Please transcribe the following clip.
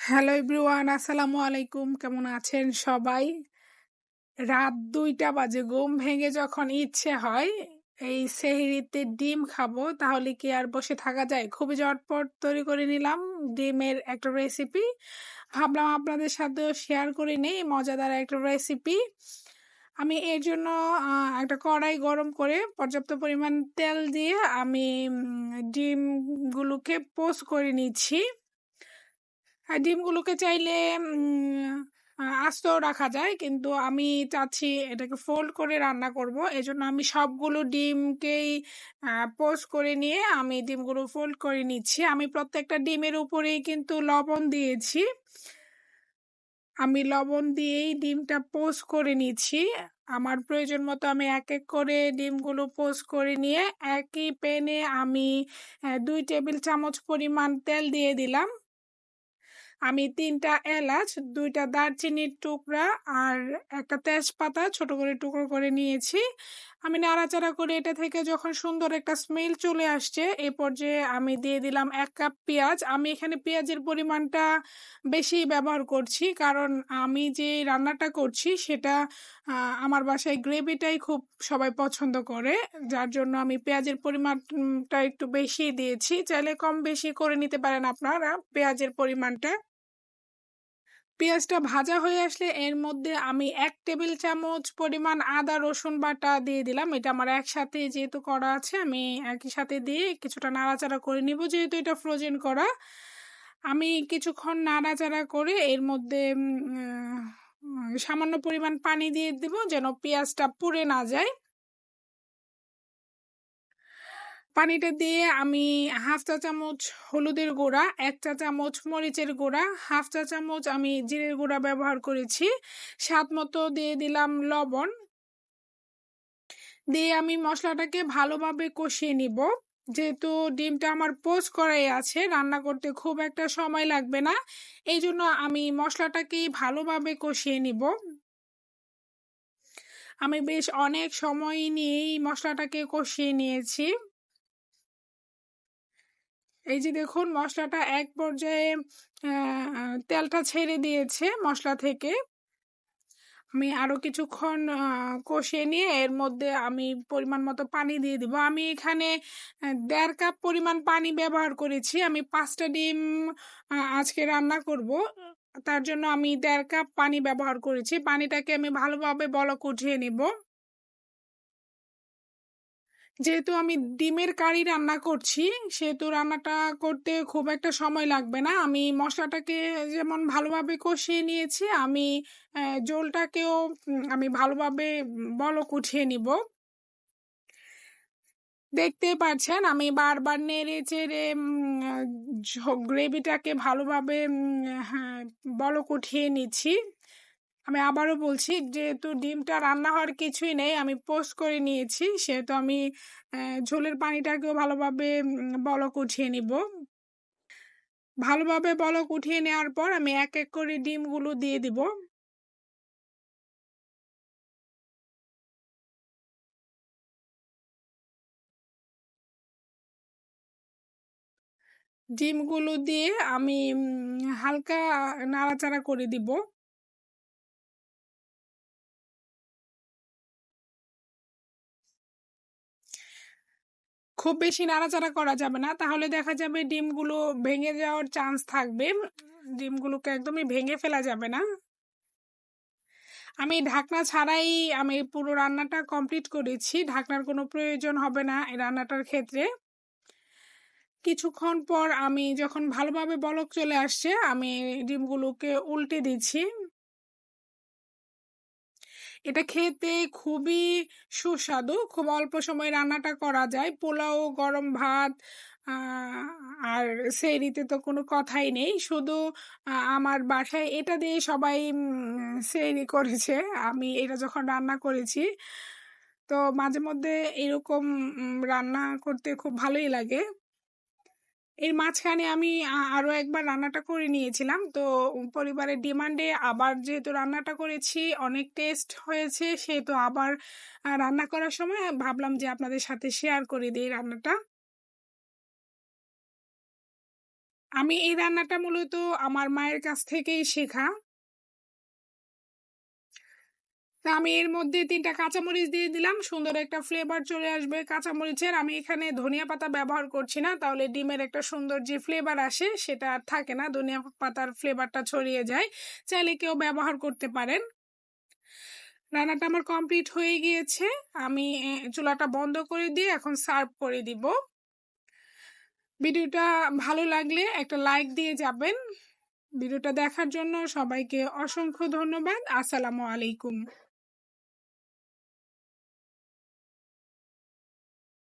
Hello everyone, আসসালামু আলাইকুম। কেমন আছেন সবাই? রাত 2টা বাজে, ঘুম ভেঙে যখন ইচ্ছে হয় এই সেহরিতে ডিম খাবো, তাহলে কি আর বসে থাকা যায়? খুবই ঝটপট তৈরি করে নিলাম ডিমের একটা রেসিপি। ভাবলাম আপনাদের সাথেও শেয়ার করে নেই মজাদার একটা রেসিপি। আমি এর জন্য একটা কড়াই গরম করে পর্যাপ্ত পরিমাণ তেল দিয়ে আমি ডিমগুলোকে পোস্ট করে নিচ্ছি। আর ডিমগুলোকে চাইলে আস্তেও রাখা যায়, কিন্তু আমি চাচ্ছি এটাকে ফোল্ড করে রান্না করব। এজন্য আমি সবগুলো ডিমকেই পোস্ট করে নিয়ে আমি ডিমগুলো ফোল্ড করে নিচ্ছি। আমি প্রত্যেকটা ডিমের উপরেই কিন্তু লবণ দিয়েছি। আমি লবণ দিয়েই ডিমটা পোস্ট করে নিচ্ছি। আমার প্রয়োজন মতো আমি এক এক করে ডিমগুলো পোস্ট করে নিয়ে একই প্যানে আমি 2 টেবিল চামচ পরিমাণ তেল দিয়ে দিলাম। আমি 3টা এলাচ, 2টা দারচিনির টুকরা আর একটা তেজপাতা ছোট করে টুকরো করে নিয়েছি। আমি নাড়াচাড়া করে এটা থেকে যখন সুন্দর একটা স্মেল চলে আসছে, এই পর্যায়ে আমি দিয়ে দিলাম 1 কাপ পেঁয়াজ। আমি এখানে পেঁয়াজের পরিমাণটা বেশি ব্যবহার করছি, কারণ আমি যে রান্নাটা করছি সেটা আমার বাসায় গ্রেভিটাই খুব সবাই পছন্দ করে, যার জন্য আমি পেঁয়াজের পরিমাণটা একটু বেশি দিয়েছি। চাইলে কম বেশি করে নিতে পারেন আপনারা পেঁয়াজের পরিমাণটা। পেঁয়াজটা ভাজা হয়ে আসলে এর মধ্যে আমি 1 টেবিল চামচ পরিমাণ আদা রসুন বাটা দিয়ে দিলাম। এটা আমার একসাথে যেহেতু করা আছে, আমি একই সাথে দিয়ে কিছুটা নাড়াচাড়া করে নিব, যেহেতু এটা ফ্রোজেন করা। আমি কিছুক্ষণ নাড়াচাড়া করে এর মধ্যে সামান্য পরিমাণ পানি দিয়ে দিব, যেন পেঁয়াজটা পুড়ে না যায়। পানিটা দিয়ে আমি 1/2 চা চামচ হলুদের গুঁড়া, 1 চা চামচ মরিচের গুঁড়া, 1/2 চা চামচ আমি জিরের গুঁড়া ব্যবহার করেছি, স্বাদ মতো দিয়ে দিলাম লবণ। দিয়ে আমি মশলাটাকে ভালোভাবে কষিয়ে নিব। যেহেতু ডিমটা আমার পোস্ট করাই আছে, রান্না করতে খুব একটা সময় লাগবে না, এই জন্য আমি মশলাটাকেই ভালোভাবে কষিয়ে নিব। আমি বেশ অনেক সময় নিয়েই মশলাটাকে কষিয়ে নিয়েছি। এই যে দেখুন, মশলাটা এক পর্যায়ে তেলটা ছেড়ে দিয়েছে মশলা থেকে। আমি আরো কিছুক্ষণ কষিয়ে নিয়ে এর মধ্যে আমি পরিমাণ মতো পানি দিয়ে দিব। আমি এখানে 1.5 কাপ পরিমাণ পানি ব্যবহার করেছি। আমি 5টা ডিম আজকে রান্না করব, তার জন্য আমি 1.5 কাপ পানি ব্যবহার করেছি। পানিটাকে আমি ভালোভাবে বলক উঠিয়ে নিব। যেহেতু আমি ডিমের কারি রান্না করছি, সেহেতু রান্নাটা করতে খুব একটা সময় লাগবে না। আমি মশলাটাকে যেমন ভালোভাবে কষিয়ে নিয়েছি, আমি ঝোলটাকেও আমি ভালোভাবে বলক উঠিয়ে নিব। দেখতেই পাচ্ছেন আমি বারবার নেড়ে চেড়ে গ্রেভিটাকে ভালোভাবে হ্যাঁ, বলক উঠিয়ে নিচ্ছি। আমি আবারও বলছি, যেহেতু ডিমটা রান্না হওয়ার কিছুই নেই, আমি পোস্ট করে নিয়েছি, সেহেতু আমি ঝোলের পানিটাকেও ভালোভাবে বলক উঠিয়ে নিব। ভালোভাবে বলক উঠিয়ে নেওয়ার পর আমি এক এক করে ডিমগুলো দিয়ে দিব। ডিমগুলো দিয়ে আমি হালকা নাড়াচাড়া করে দিব। খুব বেশি নাড়াচাড়া করা যাবে না, তাহলে দেখা যাবে ডিমগুলো ভেঙে যাওয়ার চান্স থাকবে। ডিমগুলোকে একদমই ভেঙে ফেলা যাবে না। আমি ঢাকনা ছাড়াই আমি পুরো রান্নাটা কমপ্লিট করেছি, ঢাকনার কোনো প্রয়োজন হবে না এই রান্নাটার ক্ষেত্রে। কিছুক্ষণ পর আমি যখন ভালোভাবে বলক চলে আসছে, আমি ডিমগুলোকে উল্টে দিচ্ছি। এটা খেতে খুবই সুস্বাদু, খুব অল্প সময়ে রান্নাটা করা যায়। পোলাও, গরম ভাত আর সেহরিতে তো কোনো কথাই নেই। শুধু আমার বাসায় এটা দিয়ে সবাই সেহরি করেছে। আমি এটা যখন রান্না করেছি, তো মাঝে মধ্যে এরকম রান্না করতে খুব ভালোই লাগে। এর মাঝখানে আমি আরো একবার রান্নাটা করে নিয়েছিলাম, তো পরিবারের ডিমান্ডে আবার যেহেতু রান্নাটা করেছি, অনেক টেস্ট হয়েছে, সেহেতু আবার রান্না করার সময় ভাবলাম যে আপনাদের সাথে শেয়ার করে দিই রান্নাটা। আমি এই রান্নাটা মূলত আমার মায়ের কাছ থেকেই শেখা। তা আমি এর মধ্যে ৩টা কাঁচামরিচ দিয়ে দিলাম, সুন্দর একটা ফ্লেভার চলে আসবে কাঁচামরিচের। আমি এখানে ধনিয়া পাতা ব্যবহার করছি না, তাহলে ডিমের একটা সুন্দর যে ফ্লেভার আসে সেটা আর থাকে না, ধনিয়া পাতার ফ্লেভারটা ছড়িয়ে যায়। চাইলে কেউ ব্যবহার করতে পারেন। রান্নাটা আমার কমপ্লিট হয়ে গিয়েছে। আমি চুলাটা বন্ধ করে দিয়ে এখন সার্ভ করে দিব। ভিডিওটা ভালো লাগলে একটা লাইক দিয়ে যাবেন। ভিডিওটা দেখার জন্য সবাইকে অসংখ্য ধন্যবাদ। আসসালামু আলাইকুম।